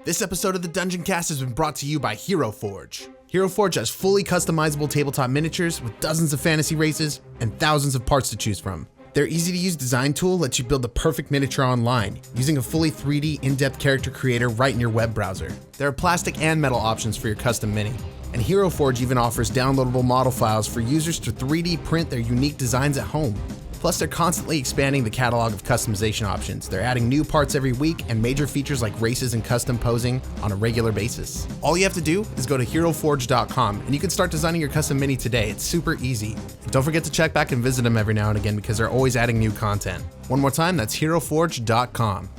This episode of the Dungeoncast has been brought to you by Hero Forge. Hero Forge has fully customizable tabletop miniatures with dozens of fantasy races and thousands of parts to choose from. Their easy-to-use design tool lets you build the perfect miniature online, using a fully 3D in-depth character creator right in your web browser. There are plastic and metal options for your custom mini. And Hero Forge even offers downloadable model files for users to 3D print their unique designs at home. Plus, they're constantly expanding the catalog of customization options. They're adding new parts every week and major features like races and custom posing on a regular basis. All you have to do is go to heroforge.com and you can start designing your custom mini today. It's super easy. And don't forget to check back and visit them every now and again because they're always adding new content. One more time, that's heroforge.com.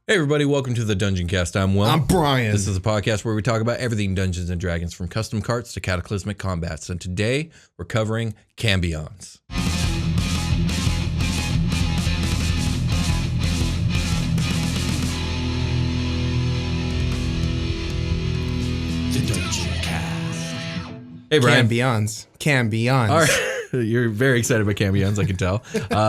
Hey everybody, welcome to the Dungeoncast. I'm Will. I'm Brian. This is a podcast where we talk about everything Dungeons & Dragons, from custom carts to cataclysmic combats. And today, we're covering Cambions. The Dungeoncast. Hey Brian. Cambions. All right. You're very excited about Cambions, I can tell.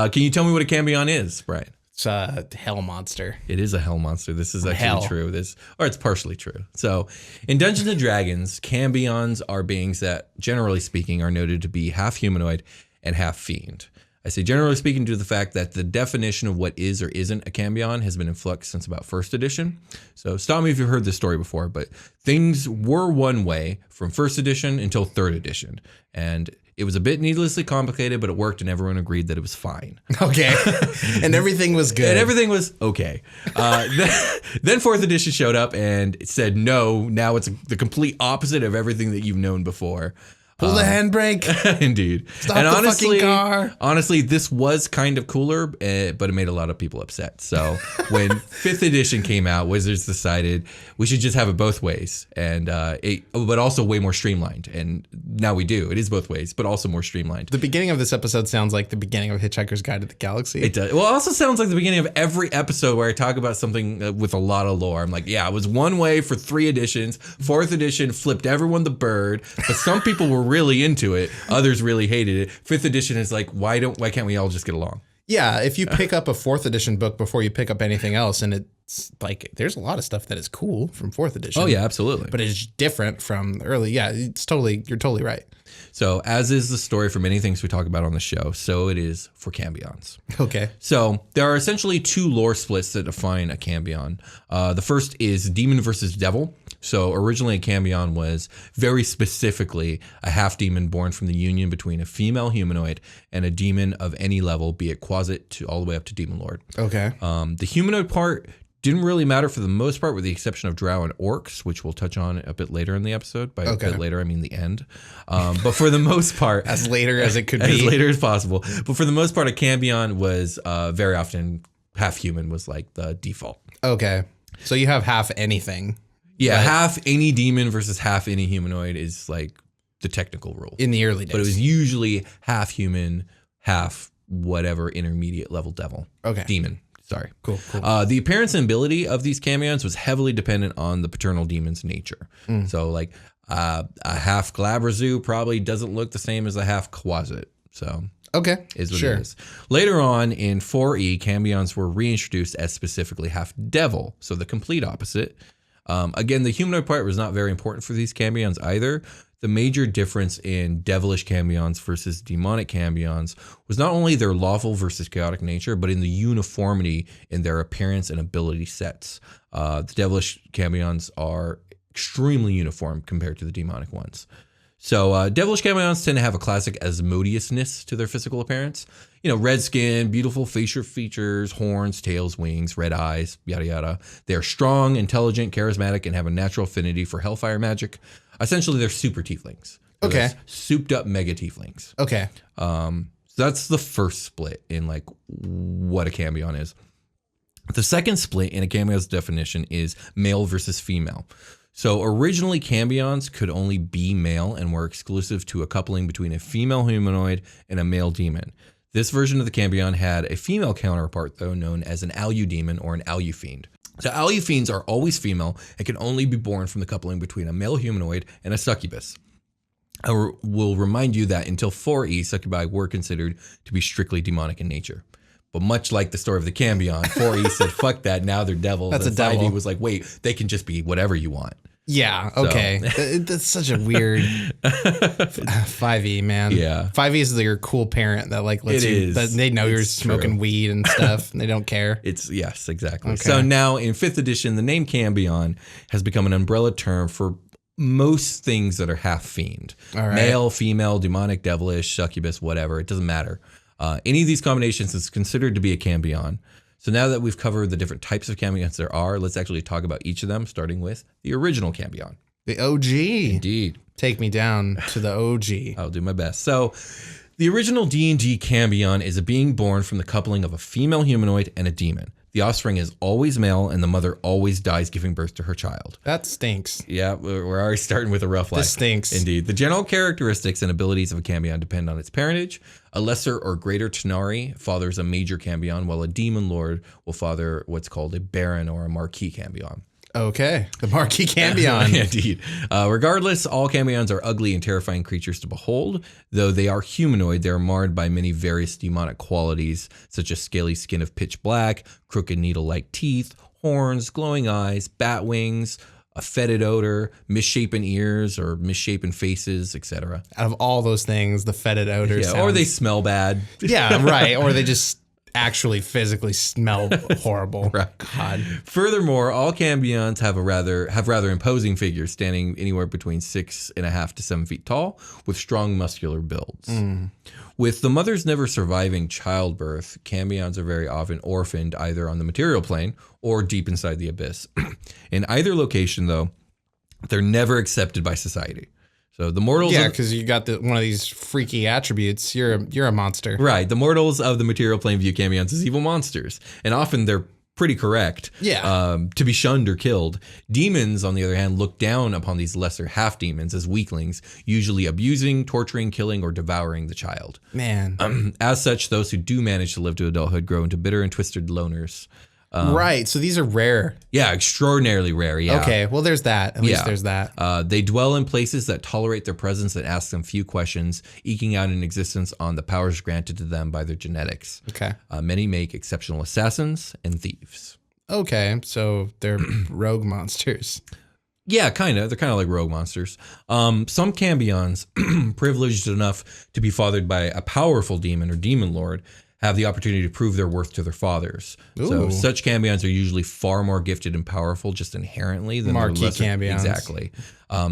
Can you tell me what a Cambion is, Brian? It's a hell monster. It is a hell monster. This is actually true. Or it's partially true. So, in Dungeons & Dragons, Cambions are beings that, generally speaking, are noted to be half humanoid and half fiend. I say generally speaking due to the fact that the definition of what is or isn't a Cambion has been in flux since about 1st edition. So stop me if you've heard this story before, but things were one way from 1st edition until 3rd edition. And it was a bit needlessly complicated, but it worked and everyone agreed that it was fine. Okay. And everything was good. And everything was okay. Then 4th edition showed up and it said, no, now it's the complete opposite of everything that you've known before. Pull the handbrake. Indeed. Stop the fucking car. Honestly, this was kind of cooler, but it made a lot of people upset. So when 5th edition came out, Wizards decided we should just have it both ways, and but also way more streamlined. And now we do. It is both ways, but also more streamlined. The beginning of this episode sounds like the beginning of Hitchhiker's Guide to the Galaxy. It does. Well, it also sounds like the beginning of every episode where I talk about something with a lot of lore. I'm like, yeah, it was one way for 3 editions. 4th edition flipped everyone the bird, but some people were really into it. Others really hated it. 5th edition is like, why can't we all just get along? Yeah, if you pick up a 4th edition book before you pick up anything else, and it's like there's a lot of stuff that is cool from 4th edition. Oh yeah, absolutely. But it's different from early. Yeah, you're totally right. So as is the story for many things we talk about on the show, so it is for Cambions. Okay. So there are essentially 2 lore splits that define a Cambion. The first is demon versus devil. So originally a Cambion was very specifically a half demon born from the union between a female humanoid and a demon of any level, be it quasit to all the way up to demon lord. Okay. The humanoid part didn't really matter for the most part, with the exception of drow and orcs, which we'll touch on a bit later in the episode. By a bit later, I mean the end. But for the most part, as later as it could be, as later as possible. But for the most part, a Cambion was very often half human was like the default. Okay, so you have half anything. Yeah, half any demon versus half any humanoid is like the technical rule in the early days. But it was usually half human, half whatever intermediate level devil. Okay, demon. Sorry. Cool. The appearance and ability of these Cambions was heavily dependent on the paternal demon's nature. So like a half Glabrazu probably doesn't look the same as a half Quasit. So okay, is what it is. Later on in 4E, Cambions were reintroduced as specifically half devil, so the complete opposite. Again, the humanoid part was not very important for these Cambions either. The major difference in devilish Cambions versus demonic Cambions was not only their lawful versus chaotic nature, but in the uniformity in their appearance and ability sets. The devilish Cambions are extremely uniform compared to the demonic ones. So devilish Cambions tend to have a classic Asmodeusness to their physical appearance. You know, red skin, beautiful facial features, horns, tails, wings, red eyes, yada yada. They are strong, intelligent, charismatic, and have a natural affinity for hellfire magic. Essentially, they're super tieflings. Okay. Souped up mega tieflings. Okay. So that's the first split in like what a Cambion is. The second split in a Cambion's definition is male versus female. So originally Cambions could only be male and were exclusive to a coupling between a female humanoid and a male demon. This version of the Cambion had a female counterpart, though, known as an alu-demon or an alu-fiend. So alu-fiends are always female and can only be born from the coupling between a male humanoid and a succubus. I will remind you that until 4E, succubi were considered to be strictly demonic in nature. But much like the story of the Cambion, 4E said, fuck that, now they're devils. That's and a devil. 5E was like, wait, they can just be whatever you want. Yeah, okay. That's such a weird 5E, man. Yeah. 5E is your cool parent that like lets It you, is. that they know you're It's smoking true. weed and stuff and they don't care. Yes, exactly. Okay. So now in 5th edition, the name Cambion has become an umbrella term for most things that are half fiend. All right. Male, female, demonic, devilish, succubus, whatever. It doesn't matter. Any of these combinations is considered to be a Cambion. So now that we've covered the different types of Cambions there are, let's actually talk about each of them, starting with the original Cambion. The OG. Indeed. Take me down to the OG. I'll do my best. So the original D&D Cambion is a being born from the coupling of a female humanoid and a demon. The offspring is always male, and the mother always dies giving birth to her child. That stinks. Yeah, we're already starting with a rough life. This stinks. Indeed. The general characteristics and abilities of a Cambion depend on its parentage. A lesser or greater Tanarrukks fathers a major Cambion, while a demon lord will father what's called a baron or a marquis Cambion. Okay. The Marquis Cambion. Indeed. Regardless, all Cambions are ugly and terrifying creatures to behold. Though they are humanoid, they are marred by many various demonic qualities, such as scaly skin of pitch black, crooked needle-like teeth, horns, glowing eyes, bat wings, a fetid odor, misshapen ears or misshapen faces, etc. Out of all those things, the fetid odor Yeah, or they smell bad. Yeah, right. Or they just actually physically smell horrible. Right. God. Furthermore, all Cambions have rather imposing figures, standing anywhere between 6.5 to 7 feet tall, with strong muscular builds. With the mothers never surviving childbirth, Cambions are very often orphaned either on the material plane or deep inside the abyss. In either location, though, they're never accepted by society. So the mortals, Yeah, because you got one of these freaky attributes. You're a monster. right? The mortals of the material plane view Cambions as evil monsters, and often they're pretty correct. Yeah. To be shunned or killed. Demons, on the other hand, look down upon these lesser half demons as weaklings, usually abusing, torturing, killing, or devouring the child. Man. As such, those who do manage to live to adulthood grow into bitter and twisted loners. Right. So these are rare. Yeah, extraordinarily rare. Yeah. Okay. Well, there's that. At least Yeah. there's that. They dwell in places that tolerate their presence and ask them few questions, eking out an existence on the powers granted to them by their genetics. Okay. Many make exceptional assassins and thieves. Okay. So they're rogue monsters. Yeah, kind of. They're kind of like rogue monsters. Some Cambions, privileged enough to be fathered by a powerful demon or demon lord, have the opportunity to prove their worth to their fathers. So Ooh. such Cambions are usually far more gifted and powerful just inherently than Marquis their lesser. Cambions. Exactly.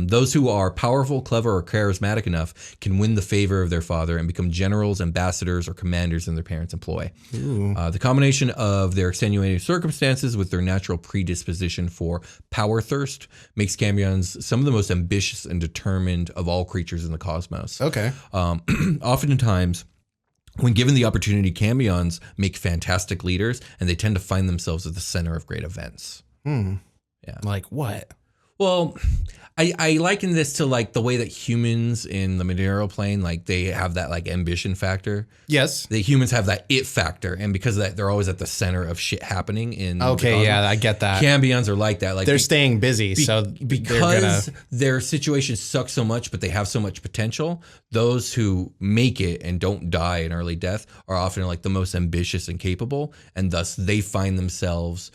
Those who are powerful, clever, or charismatic enough can win the favor of their father and become generals, ambassadors, or commanders in their parents' employ. The combination of their extenuating circumstances with their natural predisposition for power thirst makes Cambions some of the most ambitious and determined of all creatures in the cosmos. Okay. Oftentimes, when given the opportunity, Cambions make fantastic leaders, and they tend to find themselves at the center of great events. Yeah. Like what? Well, I liken this to like the way that humans in the material plane, like they have that like ambition factor. Yes. The humans have that it factor, and because of that, they're always at the center of shit happening in. Okay. the Yeah, I get that. Cambions are like that. Like They're staying busy, so because their situation sucks so much, but they have so much potential. Those who make it and don't die an early death are often like the most ambitious and capable, and thus they find themselves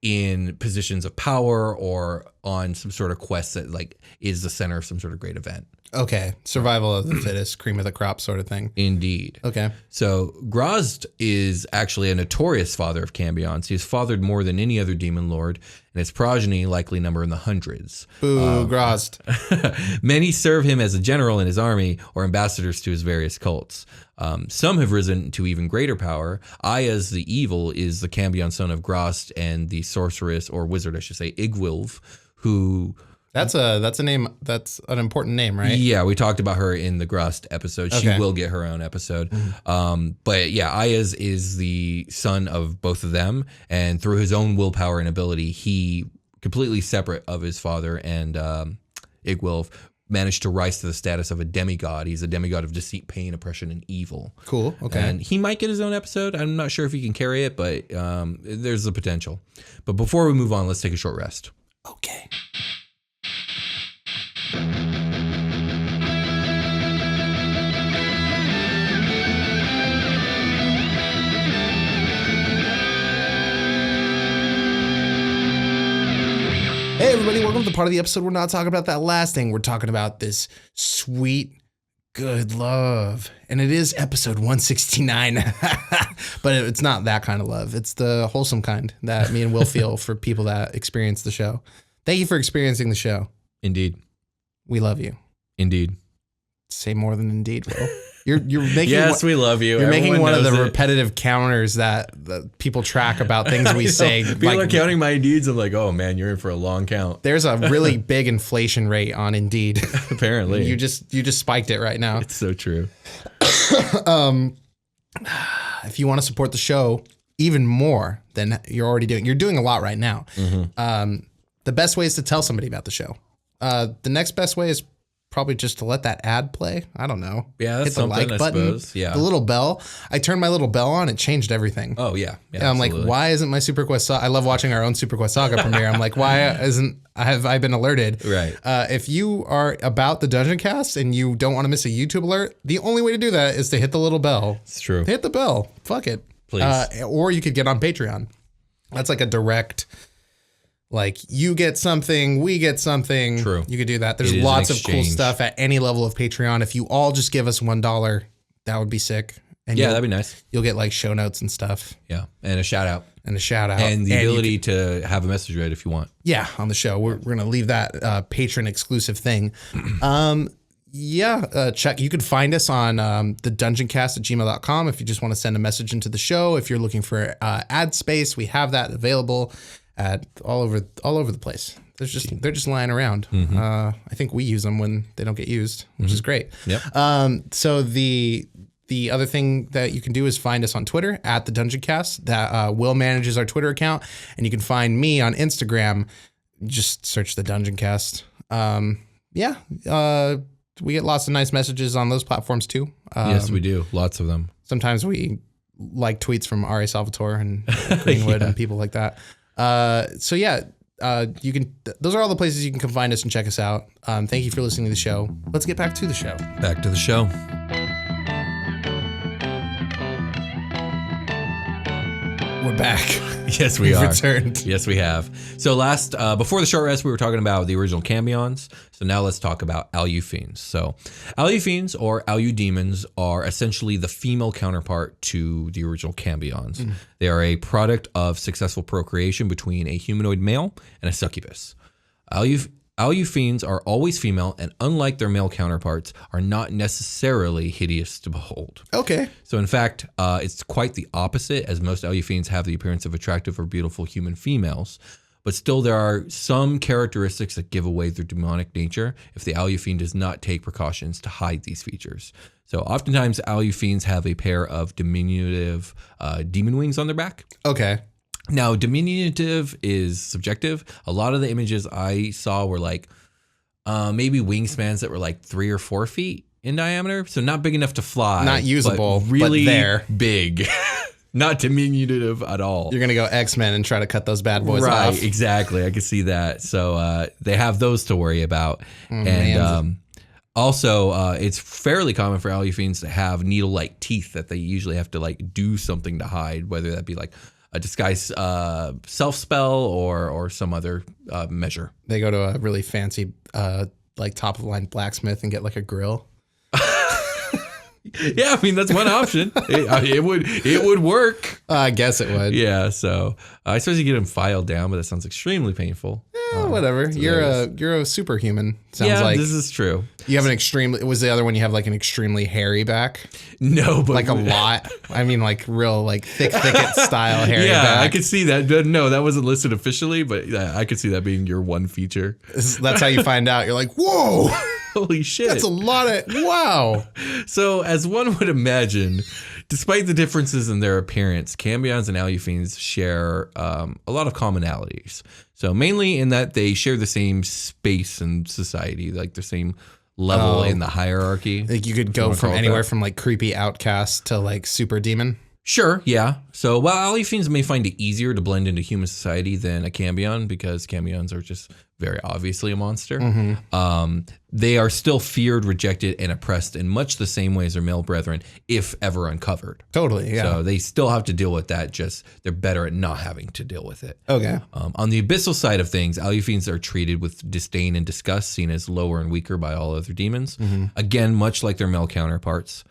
in positions of power or on some sort of quest that like is the center of some sort of great event. Okay. Survival of the fittest, cream of the crop sort of thing. Indeed. Okay. So Grozd is actually a notorious father of Cambions. He has fathered more than any other demon lord, and his progeny likely number in the hundreds. Boo, Grozd. Many serve him as a general in his army or ambassadors to his various cults. Some have risen to even greater power. Aya's the evil is the Cambion son of Grozd and the sorceress or wizard, I should say, Igwilv, who... That's a name. That's an important name, right? Yeah, we talked about her in the Grozd episode. She Okay. will get her own episode. But yeah, Aya's is the son of both of them. And through his own willpower and ability, he, completely separate of his father and Igwilv, managed to rise to the status of a demigod. He's a demigod of deceit, pain, oppression, and evil. Cool. Okay. And he might get his own episode. I'm not sure if he can carry it, but there's the potential. But before we move on, let's take a short rest. Okay. Hey everybody, welcome to the part of the episode we're not talking about that last thing. We're talking about this sweet, good love. And it is episode 169. But it's not that kind of love. It's the wholesome kind that me and Will feel for people that experience the show. Thank you for experiencing the show. Indeed. We love you. Indeed. Say more than indeed, Will. You're making yes, we love you. You're Everyone making one of the knows it. repetitive counters that people track about things we say. People are counting my Indeeds. I'm like, oh man, you're in for a long count. There's a really big inflation rate on Indeed. Apparently, you just spiked it right now. It's so true. If you want to support the show even more than you're already doing, you're doing a lot right now. Mm-hmm. The best way is to tell somebody about the show. The next best way is probably just to let that ad play. I don't know. Yeah, that's hit the something, like I button, suppose. Yeah. The little bell. I turned my little bell on. It changed everything. Oh yeah. Yeah, I'm like, why isn't my Super Quest Saga? I love watching our own Super Quest Saga premiere. I'm like, why isn't have I been alerted? Right. If you are about the Dungeoncast and you don't want to miss a YouTube alert, the only way to do that is to hit the little bell. It's true. Hit the bell. Fuck it. Please. Or you could get on Patreon. That's like a direct, like you get something, we get something. True. You could do that. There's It is lots an of cool exchange. stuff at any level of Patreon. If you all just give us $1, that would be sick. And Yeah, that'd be nice. you'll get like show notes and stuff Yeah, and a shout out and a shout out. and the you ability to have a message read if you want. Yeah, on the show. We're going to leave that patron exclusive thing. Check. You can find us on the dungeoncast@gmail.com if you just want to send a message into the show. If you're looking for ad space, we have that available at all over the place. They're just lying around. I think we use them when they don't get used, which is great. Yep. So the other thing that you can do is find us on Twitter at the Dungeoncast. That Will manages our Twitter account, and you can find me on Instagram. Just search the Dungeoncast. We get lots of nice messages on those platforms too. Yes, we do. Lots of them. Sometimes we like tweets from Ari Salvatore and Greenwood and people like that. You can. Those are all the places you can come find us and check us out. Thank you for listening to the show. Let's get back to the show. Back to the show. We're back. Yes, we We've are. returned. Yes, we have. So before the short rest, we were talking about the original Cambions. So now let's talk about alu-fiends. So alu-fiends or alu-demons are essentially the female counterpart to the original Cambions. They are a product of successful procreation between a humanoid male and a succubus. Alu-fiends are always female, and unlike their male counterparts, are not necessarily hideous to behold. Okay. So in fact, it's quite the opposite, as most alu-fiends have the appearance of attractive or beautiful human females. But still, there are some characteristics that give away their demonic nature if the alu-fiend does not take precautions to hide these features. So oftentimes, alu-fiends have a pair of diminutive demon wings on their back. Okay. Now, diminutive is subjective. A lot of the images I saw were like maybe wingspans that were like 3 or 4 feet in diameter. So not big enough to fly. Not usable, but really but there. big. Not diminutive at all. You're gonna go X-Men and try to cut those bad boys Right, off. exactly. I can see that. So they have those to worry about. Man. Also, it's fairly common for alu-fiends to have needle-like teeth that they usually have to like do something to hide, whether that be like a disguise self spell or some other measure. They go to a really fancy, like top of the line blacksmith and get like a grill. Yeah, I mean that's one option. It would work. I guess it would. Yeah, so I suppose you get them filed down, but that sounds extremely painful. Whatever. You're a superhuman. Sounds like this is true. you have an extremely. Was the other one you have like an extremely hairy back? No, but Like a lot. I mean, like real like thicket style hairy yeah, back. I could see that. No, that wasn't listed officially, but I could see that being your one feature. That's how you find out. You're like, whoa, Holy shit. that's a lot of wow. So, as one would imagine, despite the differences in their appearance, Cambions and alu-fiends share a lot of commonalities. So, mainly in that they share the same space in society, like the same level in the hierarchy. Like you could go from anywhere from like creepy outcast to like super demon. Sure, yeah. So while alu-fiends may find it easier to blend into human society than a Cambion, because Cambions are just very obviously a monster, they are still feared, rejected, and oppressed in much the same way as their male brethren, if ever uncovered. Totally, yeah. So they still have to deal with that, just they're better at not having to deal with it. Okay. On the abyssal side of things, alu-fiends are treated with disdain and disgust, seen as lower and weaker by all other demons. Again, much like their male counterparts.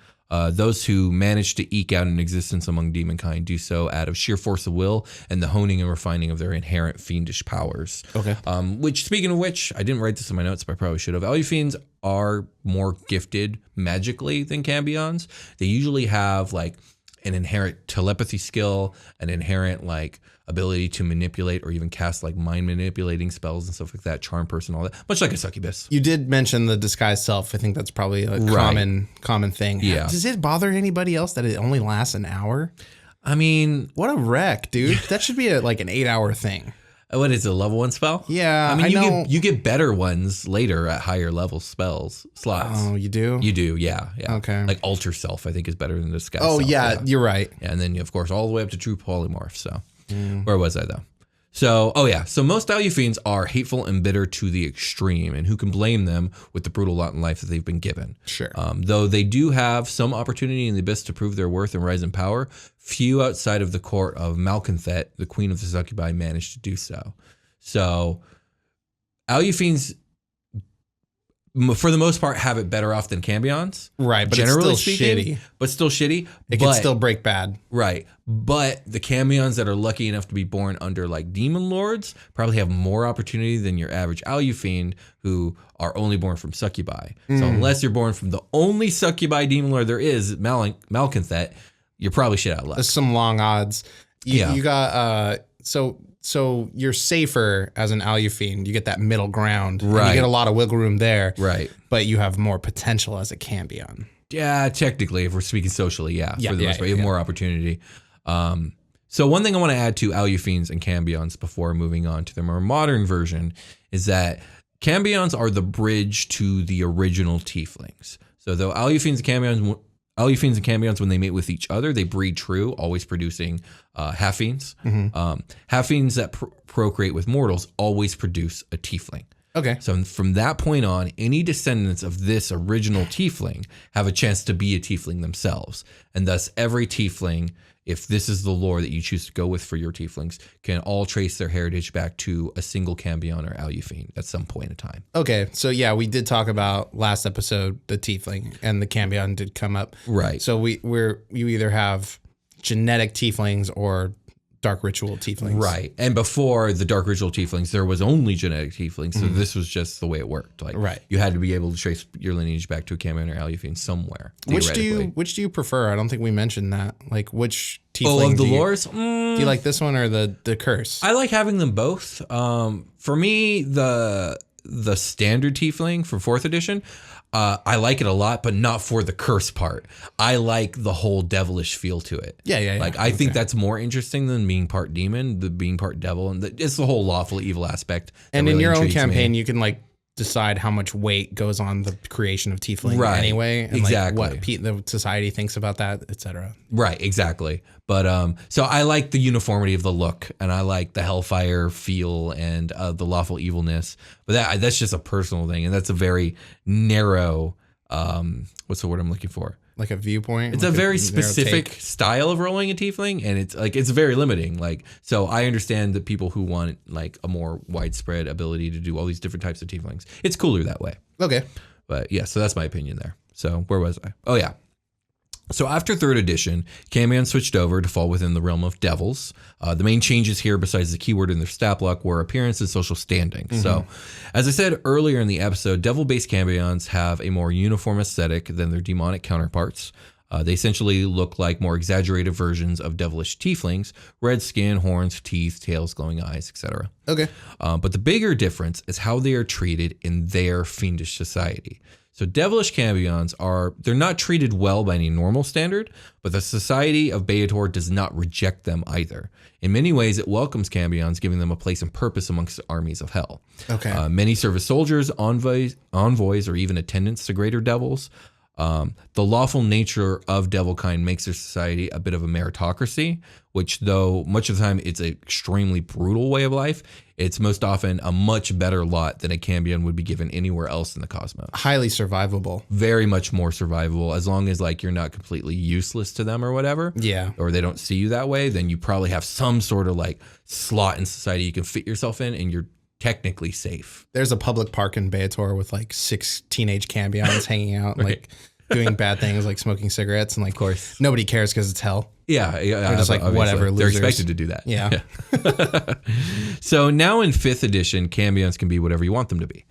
Those who manage to eke out an existence among demonkind do so out of sheer force of will and the honing and refining of their inherent fiendish powers. Okay. Which, speaking of which, I didn't write this in my notes, but I probably should have. Alu-fiends are more gifted magically than Cambions. They usually have like an inherent telepathy skill, an inherent like ability to manipulate or even cast like mind manipulating spells and stuff like that, charm person, all that, much like a succubus. You did mention the disguised self. I think that's probably a common thing. Yeah. Does it bother anybody else that it only lasts an hour? I mean, what a wreck, dude. That should be like an 8-hour thing. What is it, a level 1 spell? Yeah, I mean, I know. you get better ones later at higher level slots. Oh, you do? You do, yeah. Okay. Like alter self, I think, is better than disguise. Oh, self, yeah, you're right. Yeah, and then of course all the way up to true polymorph. So where was I though? So, so most alu-fiends are hateful and bitter to the extreme, and who can blame them with the brutal lot in life that they've been given? Sure. Though they do have some opportunity in the abyss to prove their worth and rise in power, few outside of the court of Malconthet, the queen of the succubi, managed to do so. So, alu-fiends, for the most part, have it better off than Cambions. Right, but generally it's still speaking, shitty. But still shitty. It can still break bad. Right. But the Cambions that are lucky enough to be born under like demon lords probably have more opportunity than your average alu-fiend who are only born from succubi. So unless you're born from the only succubi demon lord there is, Malconthet, you're probably shit out of luck. There's some long odds. You got so you're safer as an alu-fiend. You get that middle ground. Right. And you get a lot of wiggle room there. Right. But you have more potential as a Cambion. Yeah, technically, if we're speaking socially, for the most part, you have more opportunity. So one thing I want to add to alu-fiends and Cambions before moving on to the more modern version is that Cambions are the bridge to the original tieflings. So though alu-fiends and Cambions, when they mate with each other, they breed true, always producing half-fiends. Half-fiends that procreate with mortals always produce a tiefling. Okay. So from that point on, any descendants of this original tiefling have a chance to be a tiefling themselves. And thus every tiefling, if this is the lore that you choose to go with for your tieflings, can all trace their heritage back to a single Cambion or alu-fiend at some point in time. Okay. So yeah, we did talk about last episode, the tiefling and the Cambion did come up. Right. So you either have genetic tieflings or dark ritual tieflings. Right. And before the dark ritual tieflings, there was only genetic tieflings. So this was just the way it worked. Like you had to be able to trace your lineage back to a Cambion or alu-fiend somewhere. Which do you prefer? I don't think we mentioned that. Like which tiefling of the lores? Do you like this one or the curse? I like having them both. For me, the standard tiefling for 4th edition, I like it a lot, but not for the curse part. I like the whole devilish feel to it. Yeah. Like I think that's more interesting than being part demon, being part devil, and it's the whole lawful evil aspect. And in your own campaign, you can like decide how much weight goes on the creation of tiefling anyway, and like what the society thinks about that, etc. Right, exactly. But so I like the uniformity of the look, and I like the hellfire feel and the lawful evilness. But that's just a personal thing, and that's a very narrow. What's the word I'm looking for? Like a viewpoint. It's like a very specific style of rolling a tiefling, and it's very limiting. Like, so I understand that people who want like a more widespread ability to do all these different types of tieflings, it's cooler that way. Okay. But yeah, so that's my opinion there. So where was I? Oh yeah. So after 3rd edition, Cambion switched over to fall within the realm of devils. The main changes here, besides the keyword in their stat block, were appearance and social standing. So, as I said earlier in the episode, devil-based Cambions have a more uniform aesthetic than their demonic counterparts. They essentially look like more exaggerated versions of devilish tieflings: red skin, horns, teeth, tails, glowing eyes, etc. Okay. But the bigger difference is how they are treated in their fiendish society. So devilish Cambions they're not treated well by any normal standard, but the society of Beator does not reject them either. In many ways, it welcomes Cambions, giving them a place and purpose amongst the armies of hell. Okay. Many serve as soldiers, envoys, or even attendants to greater devils. The lawful nature of devilkind makes their society a bit of a meritocracy, which though much of the time it's an extremely brutal way of life, it's most often a much better lot than a Cambion would be given anywhere else in the cosmos. Highly survivable. Very much more survivable, as long as like you're not completely useless to them or whatever. Yeah. Or they don't see you that way, then you probably have some sort of like slot in society you can fit yourself in, and you're technically safe. There's a public park in Beator with like 6 teenage Cambions hanging out, Right. like doing bad things, like smoking cigarettes, and like, Of course. nobody cares because it's hell. Yeah, They're just like, obviously. whatever, They're losers. expected to do that. Yeah. So now in 5th edition, Cambions can be whatever you want them to be.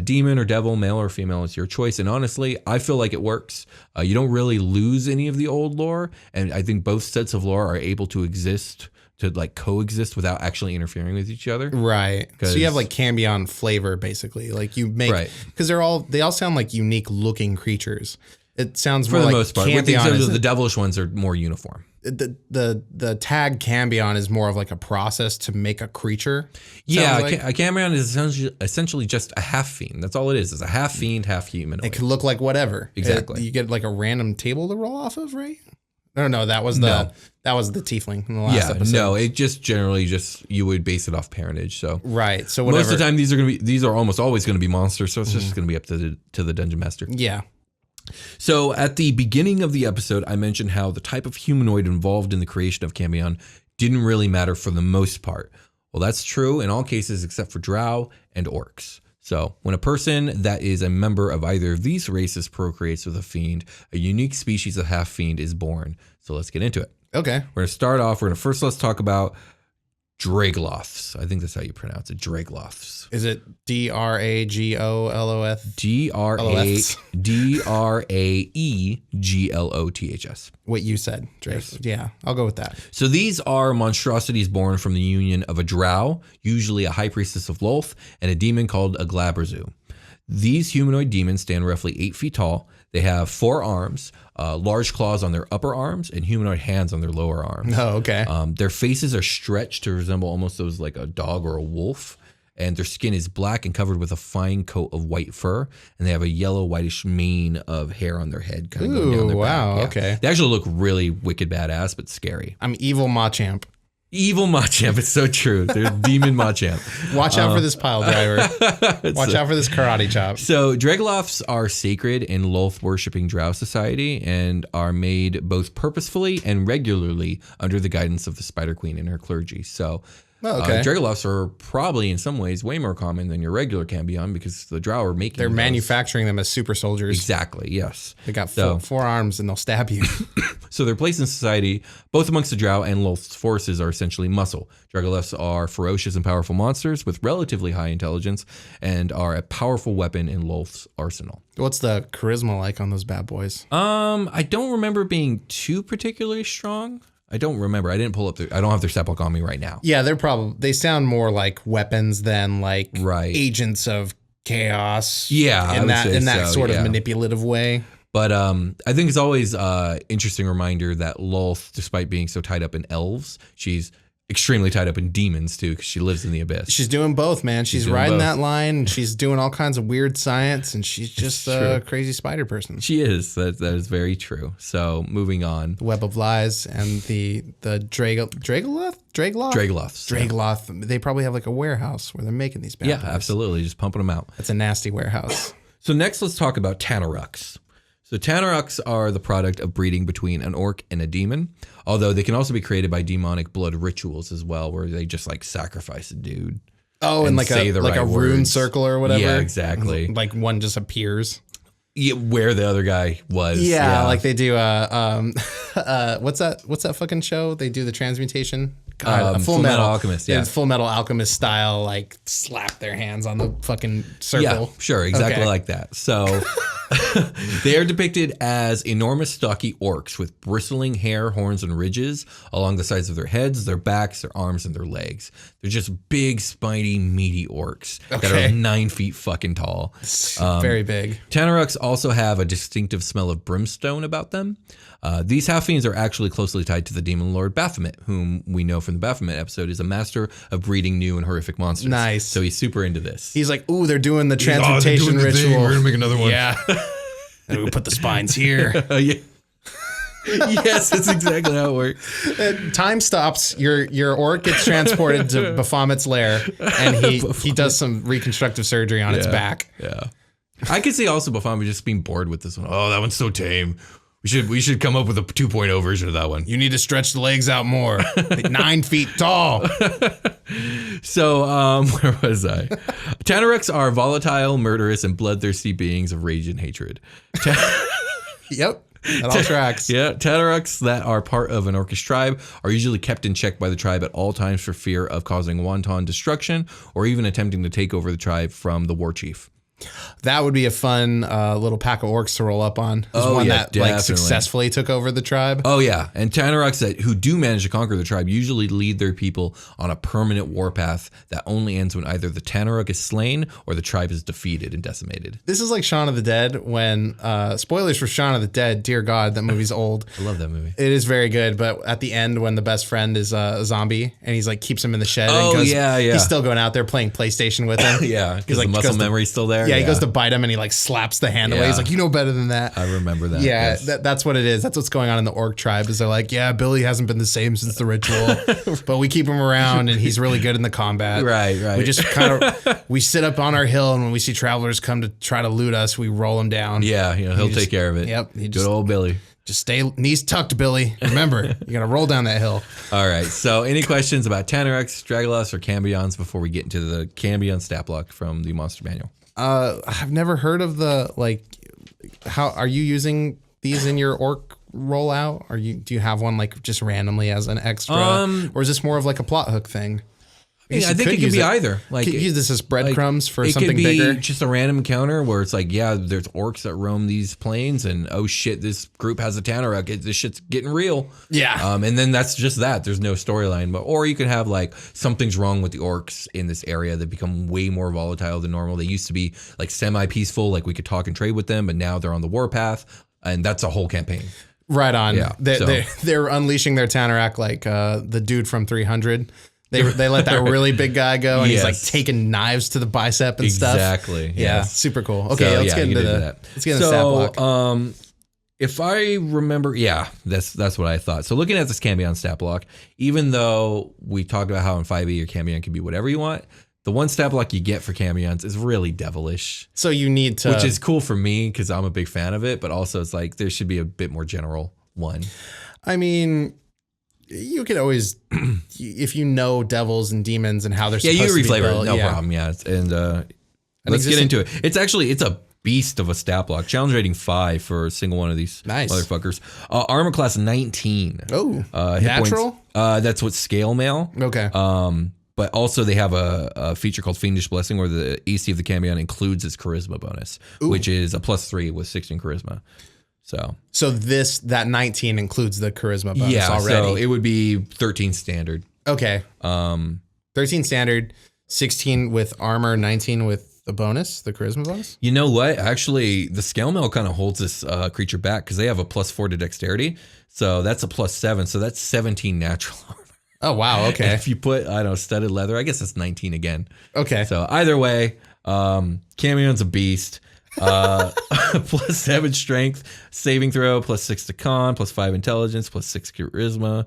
Demon or devil, male or female, it's your choice. And honestly, I feel like it works. You don't really lose any of the old lore. And I think both sets of lore are able to exist, to like coexist without actually interfering with each other. Right. So you have like Cambion flavor, basically. Like you make, Right. because they all sound like unique looking creatures. It sounds For more the like most part. With the Cambion exception is, of the devilish ones are more uniform. the tag Cambion is more of like a process to make a creature. Yeah, sounds like. a Cambion is essentially just a half fiend. That's all it is. It's a half fiend, half humanoid. It could look like whatever. Exactly. You get like a random table to roll off of, right? No, that was the tiefling in the last episode. No, it just generally you would base it off parentage. So Right. So whatever. most of the time these are almost always going to be monsters. So it's just going to be up to the dungeon master. Yeah. So at the beginning of the episode, I mentioned how the type of humanoid involved in the creation of Cambion didn't really matter for the most part. Well, that's true in all cases except for drow and orcs. So when a person that is a member of either of these races procreates with a fiend, a unique species of half fiend is born. So let's get into it. Okay. We're going to start off. Let's talk about Draegloths. I think that's how you pronounce it. Draegloths. Is it Draegloth? Draegloths. What you said, Drake. Yes. Yeah, I'll go with that. So these are monstrosities born from the union of a drow, usually a high priestess of Lolth, and a demon called a Glaberzu. These humanoid demons stand roughly 8 feet tall. They have 4 arms, large claws on their upper arms, and humanoid hands on their lower arms. Oh, okay. Their faces are stretched to resemble almost those like a dog or a wolf. And their skin is black and covered with a fine coat of white fur. And they have a yellow whitish mane of hair on their head kind of going down their wow, back. Yeah. okay. They actually look really wicked badass, but scary. I'm evil Machamp. Evil Machamp. It's so true. They're demon Machamp. Watch out for this pile driver. Watch out for this karate chop. So Draegloths are sacred in Lolth worshipping drow society and are made both purposefully and regularly under the guidance of the Spider Queen and her clergy. So Oh, okay. Draegloths are probably in some ways way more common than your regular Cambion because the drow are making They're those. manufacturing them as super soldiers. Exactly, yes. They got So- 4 arms and they'll stab you. So their place in society, both amongst the drow and Lolth's forces, are essentially muscle. Draegloths are ferocious and powerful monsters with relatively high intelligence and are a powerful weapon in Lolth's arsenal. What's the charisma like on those bad boys? I don't remember being too particularly strong. I don't remember. I didn't pull up I don't have their stat block on me right now. Yeah, they sound more like weapons than like Right. agents of chaos. Yeah, I in would that say in that so, sort yeah. of manipulative way. But I think it's always interesting reminder that Lolth, despite being so tied up in elves, she's extremely tied up in demons too, because she lives in the abyss. She's doing both, man. She's doing riding both. that line. And she's doing all kinds of weird science, and she's just a crazy spider person. She is. That is very true. So moving on. The Web of Lies and the Draegloth? Draegloths. Draegloth. They probably have like a warehouse where they're making these bad Yeah, boys. absolutely. Just pumping them out. That's a nasty warehouse. So next, let's talk about Tanarrukks. So Tanarrukks are the product of breeding between an orc and a demon, although they can also be created by demonic blood rituals as well, where they just like sacrifice a dude. Oh, and like say the right a rune words. circle or whatever. Yeah, exactly. Like one just appears. Yeah, where the other guy was. Yeah, like they do. What's that fucking show? They do the transmutation. God, Full Metal Alchemist, yeah. It's Full Metal Alchemist style. Like slap their hands on the fucking circle. Yeah, sure, exactly Okay. like that. So they are depicted as enormous stocky orcs with bristling hair, horns, and ridges along the sides of their heads, their backs, their arms, and their legs. They're just big, spiny, meaty orcs that Okay. are 9 feet fucking tall. Very big. Tanarrukks also have a distinctive smell of brimstone about them. These half-fiends are actually closely tied to the demon lord Baphomet, whom we know from the Baphomet episode is a master of breeding new and horrific monsters. Nice. So he's super into this. He's like, ooh, they're doing the transmutation ritual. We're gonna make another one. Yeah. And we put the spines here. Yeah. Yes, that's exactly how it works. Time stops. Your orc gets transported to Baphomet's lair, and he does some reconstructive surgery on its back. Yeah. I could see also Baphomet just being bored with this one. Oh, that one's so tame. We should come up with a 2.0 version of that one. You need to stretch the legs out more. 9 feet tall. So, where was I? Tanarrukks are volatile, murderous, and bloodthirsty beings of rage and hatred. Yep. That all tracks. Yeah, Tanarrukks that are part of an orcish tribe are usually kept in check by the tribe at all times for fear of causing wanton destruction or even attempting to take over the tribe from the war chief. That would be a fun little pack of orcs to roll up on. One that definitely. like successfully took over the tribe. Oh yeah, and Tanarrukks who do manage to conquer the tribe usually lead their people on a permanent warpath that only ends when either the Tanarrukk is slain or the tribe is defeated and decimated. This is like Shaun of the Dead when spoilers for Shaun of the Dead. Dear God, that movie's old. I love that movie. It is very good, but at the end when the best friend is a zombie and he's like keeps him in the shed. Oh, and goes, yeah. He's still going out there playing PlayStation with him. Yeah, because like, the muscle memory's still there. Yeah, he goes to bite him and he like slaps the hand away. Yeah. He's like, you know better than that. I remember that. Yeah, yes. that's what it is. That's what's going on in the orc tribe is they're like, yeah, Billy hasn't been the same since the ritual, but we keep him around and he's really good in the combat. Right. We just kind of, we sit up on our hill and when we see travelers come to try to loot us, we roll them down. Yeah, he'll take care of it. Yep. Good old Billy. Just stay knees tucked, Billy. Remember, you got to roll down that hill. All right. So any questions about Tanarrukks, Draegloths, or Cambions before we get into the Cambion stat block from the Monster Manual? I've never heard of how are you using these in your orc rollout? Do you have one like just randomly as an extra, or is this more of like a plot hook thing? I think it could be either. Like use this as breadcrumbs for something it could be bigger. Just a random encounter where it's like, yeah, there's orcs that roam these plains, and oh shit, this group has a Tanarrukk. This shit's getting real. Yeah. And then that's just that. There's no storyline, or you could have like something's wrong with the orcs in this area that become way more volatile than normal. They used to be like semi-peaceful, like we could talk and trade with them, but now they're on the warpath, and that's a whole campaign. Right on. Yeah. They're unleashing their Tanarrukk like the dude from 300. They let that really big guy go, and he's like taking knives to the bicep and stuff. Exactly. Yeah, super cool. Okay, let's get into that. Let's get into the stat block. If I remember, that's what I thought. So looking at this Cambion stat block, even though we talked about how in 5e your Cambion can be whatever you want, the one stat block you get for Cambions is really Devilish. So you need to, which is cool for me because I'm a big fan of it, but also it's like there should be a bit more general one. I mean, you could always, if you know devils and demons and how they're supposed to be built. Yeah, you reflavor it. No problem. Yeah. And let's get into it. It's a beast of a stat block. Challenge rating 5 for a single one of these motherfuckers. Armor class 19. Oh, natural? That's what scale mail. Okay. But also they have a feature called Fiendish Blessing where the AC of the Cambion includes its charisma bonus, which is a +3 with 16 charisma. So that 19 includes the charisma bonus already. So it would be 13 standard. Okay. 13 standard, 16 with armor, 19 with the bonus, the charisma bonus. You know what? Actually, the scale mail kind of holds this creature back because they have a +4 to dexterity. So that's a +7. So that's 17 natural armor. Oh, wow. Okay. And if you put, studded leather, I guess that's 19 again. Okay. So either way, Cambion's a beast. +7 strength, saving throw, +6 to con, +5 intelligence, +6 charisma.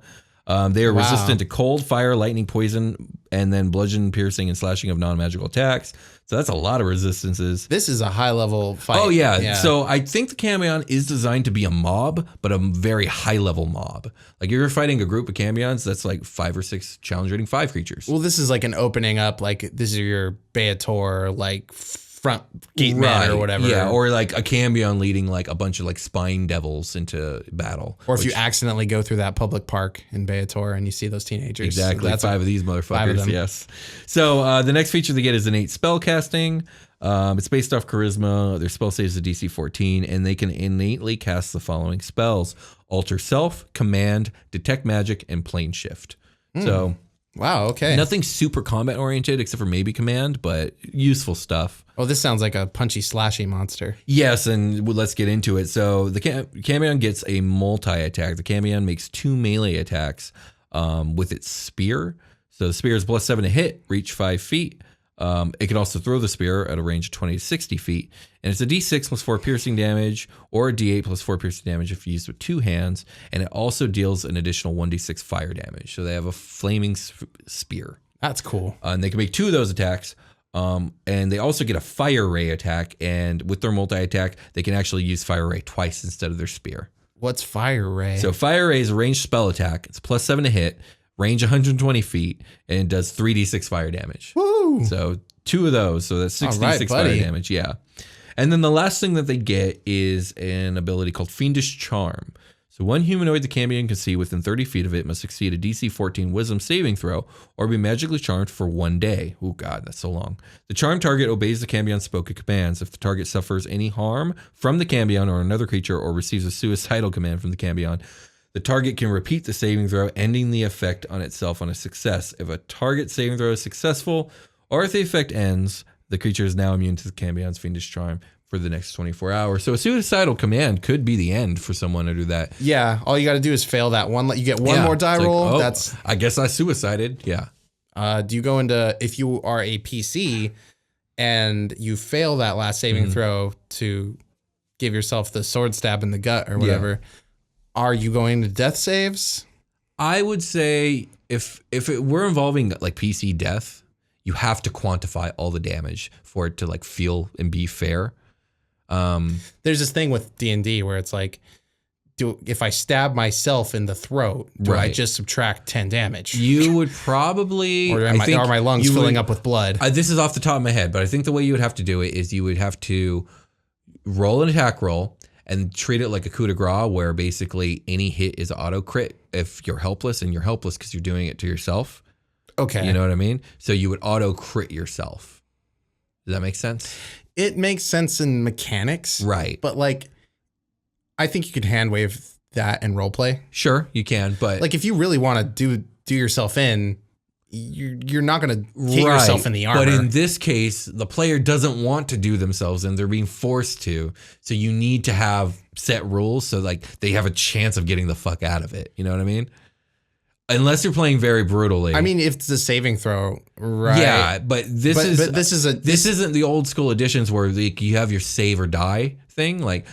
They are resistant to cold, fire, lightning, poison, and then bludgeon, piercing, and slashing of non-magical attacks. So that's a lot of resistances. This is a high-level fight. Oh, yeah. So I think the Cambion is designed to be a mob, but a very high-level mob. Like, you're fighting a group of Cambions, that's like 5 or 6 challenge rating 5 creatures. Well, this is like an opening up, like, this is your Beator, like, front gate man or whatever. Yeah, or like a Cambion leading like a bunch of like spine devils into battle. Or if you accidentally go through that public park in Beator and you see those teenagers. Exactly, so that's 5 of these motherfuckers, yes. So the next feature they get is innate spell casting. It's based off charisma. Their spell saves a DC 14, and they can innately cast the following spells: Alter Self, Command, Detect Magic, and Plane Shift. So wow, okay. Nothing super combat oriented except for maybe Command, but useful stuff. Oh, this sounds like a punchy, slashy monster. Yes, and let's get into it. So the Cambion gets a multi-attack. The Cambion makes 2 melee attacks with its spear. So the spear is +7 to hit, reach 5 feet. It can also throw the spear at a range of 20 to 60 feet. And it's a d6 plus 4 piercing damage or a d8 plus 4 piercing damage if used with 2 hands. And it also deals an additional 1d6 fire damage. So they have a flaming spear. That's cool. And they can make 2 of those attacks. And they also get a fire ray attack. And with their multi-attack, they can actually use fire ray twice instead of their spear. What's fire ray? So fire ray is a ranged spell attack. It's plus 7 to hit, range 120 feet, and it does 3d6 fire damage. Woo! So 2 of those. So that's 66 fire damage. Yeah. And then the last thing that they get is an ability called Fiendish Charm. So one humanoid the Cambion can see within 30 feet of it must succeed a DC 14 wisdom saving throw or be magically charmed for 1 day. Oh God, that's so long. The charmed target obeys the Cambion's spoken commands. If the target suffers any harm from the Cambion or another creature or receives a suicidal command from the Cambion, the target can repeat the saving throw, ending the effect on itself on a success. If a target saving throw is successful or if the effect ends, the creature is now immune to the Cambion's Fiendish Charm for the next 24 hours. So a suicidal command could be the end for someone to do that. Yeah, all you got to do is fail that one. You get one more die roll. That's. I guess I suicided. Yeah. Do you go into, if you are a PC and you fail that last saving throw to give yourself the sword stab in the gut or whatever, are you going to death saves? I would say if it were involving like PC death, you have to quantify all the damage for it to like feel and be fair. There's this thing with D&D where it's like, if I stab myself in the throat, do I just subtract 10 damage? You would probably, or are my lungs filling up with blood? This is off the top of my head, but I think the way you would have to do it is you would have to roll an attack roll and treat it like a coup de grace, where basically any hit is auto crit if you're helpless, and you're helpless because you're doing it to yourself. Okay. You know what I mean? So you would auto crit yourself. Does that make sense? It makes sense in mechanics. Right. But like, I think you could hand wave that in roleplay. Sure, you can. But like, if you really want to do yourself in, you're not going to hit yourself in the armor. But in this case, the player doesn't want to do themselves in. They're being forced to. So you need to have set rules so like they have a chance of getting the fuck out of it. You know what I mean? Unless you're playing very brutally. I mean, if it's a saving throw, right? Yeah, but this isn't the old school editions where like you have your save or die thing. Like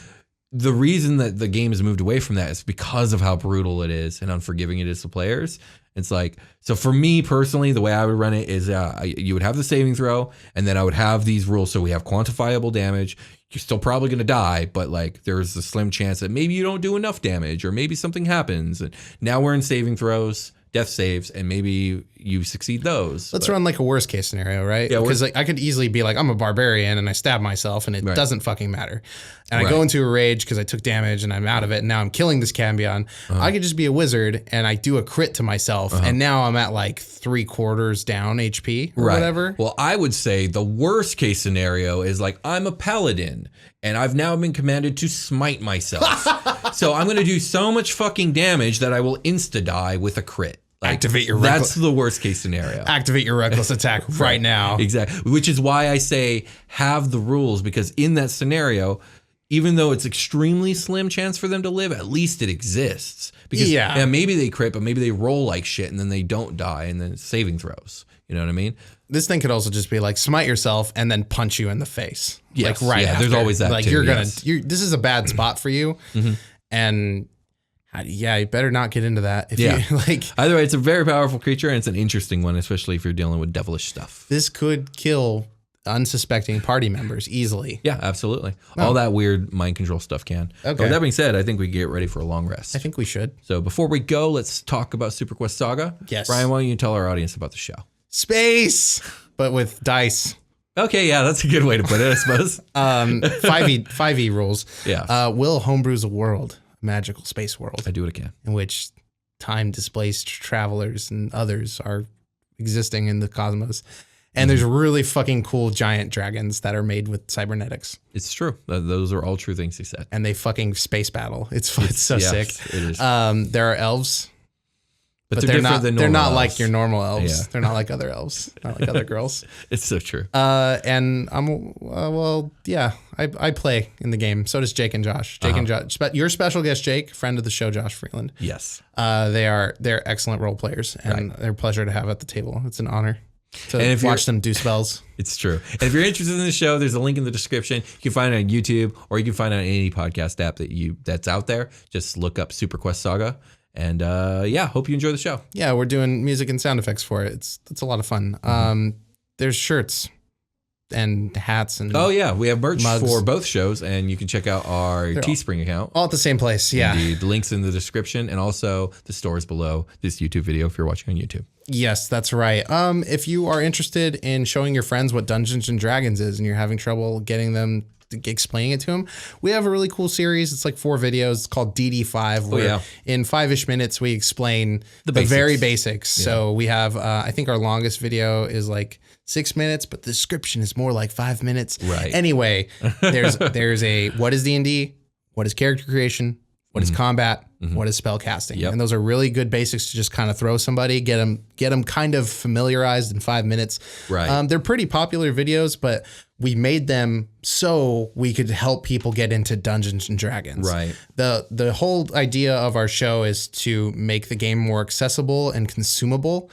the reason that the game has moved away from that is because of how brutal it is and unforgiving it is to players. It's like, so for me personally, the way I would run it is you would have the saving throw, and then I would have these rules. So we have quantifiable damage. You're still probably going to die, but like there's a slim chance that maybe you don't do enough damage or maybe something happens. And now we're in saving throws, death saves, and maybe you succeed those. Let's run like a worst case scenario, right? Yeah, because like I could easily be like, I'm a barbarian and I stab myself and it doesn't fucking matter. And I go into a rage because I took damage and I'm out of it. And now I'm killing this Cambion. I could just be a wizard and I do a crit to myself. And now I'm at like 3/4 down HP or whatever. Well, I would say the worst case scenario is like, I'm a paladin and I've now been commanded to smite myself. So I'm going to do so much fucking damage that I will insta-die with a crit. Like, activate your that's the worst case scenario. Activate your reckless attack right now. Exactly. Which is why I say have the rules, because in that scenario, even though it's extremely slim chance for them to live, at least it exists. Because maybe they crit, but maybe they roll like shit and then they don't die, and then it's saving throws. You know what I mean? This thing could also just be like smite yourself and then punch you in the face. Yes. Like right after. There's always that like too. This is a bad spot for you. And you better not get into that. If you like, either way, it's a very powerful creature and it's an interesting one, especially if you're dealing with devilish stuff. This could kill unsuspecting party members easily. Yeah, absolutely. All that weird mind control stuff can. Okay. With that being said, I think we can get ready for a long rest. I think we should. So before we go, let's talk about Super Quest Saga. Yes. Brian, why don't you tell our audience about the show? Space, but with dice. Okay, yeah, that's a good way to put it, I suppose. 5e rules. Yeah. Will homebrews a world, a magical space world. I do what I can. In which time-displaced travelers and others are existing in the cosmos. And there's really fucking cool giant dragons that are made with cybernetics. It's true. Those are all true things he said. And they fucking space battle. It's so sick. It is. There are elves. But they're not. They're not elves. like your normal elves. Yeah. They're not like other elves. Not like other girls. It's so true. And I'm I play in the game. So does Jake and Josh. And Josh. Your special guest Jake, friend of the show, Josh Freeland. Yes. They're excellent role players, and they're a pleasure to have at the table. It's an honor. to watch them do spells. It's true. And if you're interested in the show, there's a link in the description. You can find it on YouTube, or you can find it on any podcast app that's out there. Just look up Super Quest Saga. And hope you enjoy the show. Yeah, we're doing music and sound effects for it. It's a lot of fun. There's shirts and hats and we have merch mugs for both shows, and you can check out our Teespring account. All at the same place. Yeah. Indeed. The link's in the description, and also the stores below this YouTube video if you're watching on YouTube. Yes, that's right. If you are interested in showing your friends what Dungeons and Dragons is and you're having trouble getting them explaining it to them, we have a really cool series. It's like 4 videos. It's called DD5 where in 5-ish minutes we explain the very basics. Yeah. So we have I think our longest video is like 6 minutes, but the description is more like 5 minutes. Right. Anyway, there's a what is D&D, what is character creation, what is combat, what is spell casting. And those are really good basics to just kind of throw somebody, get them kind of familiarized in 5 minutes. Right. They're pretty popular videos, but we made them so we could help people get into Dungeons and Dragons. Right. The whole idea of our show is to make the game more accessible and consumable.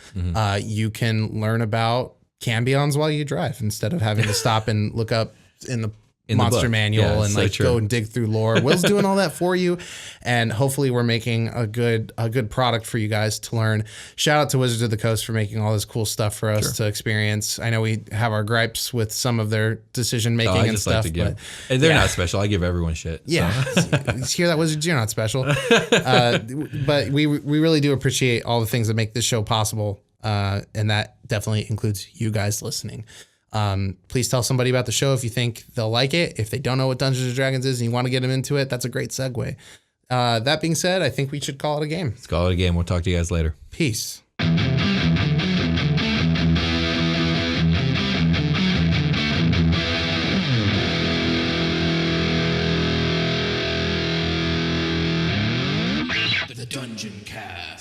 You can learn about Cambions while you drive instead of having to stop and look up in the monster manual and go and dig through lore. Will's doing all that for you, and hopefully we're making a good product for you guys to learn. Shout out to Wizards of the Coast for making all this cool stuff for us to experience. I know we have our gripes with some of their decision making and stuff, but they're not special. I give everyone shit. Yeah, so. Hear that, Wizards? You're not special. But we really do appreciate all the things that make this show possible, and that definitely includes you guys listening. Please tell somebody about the show if you think they'll like it. If they don't know what Dungeons and Dragons is and you want to get them into it, that's a great segue. That being said, I think we should call it a game. Let's call it a game. We'll talk to you guys later. Peace. The Dungeoncast.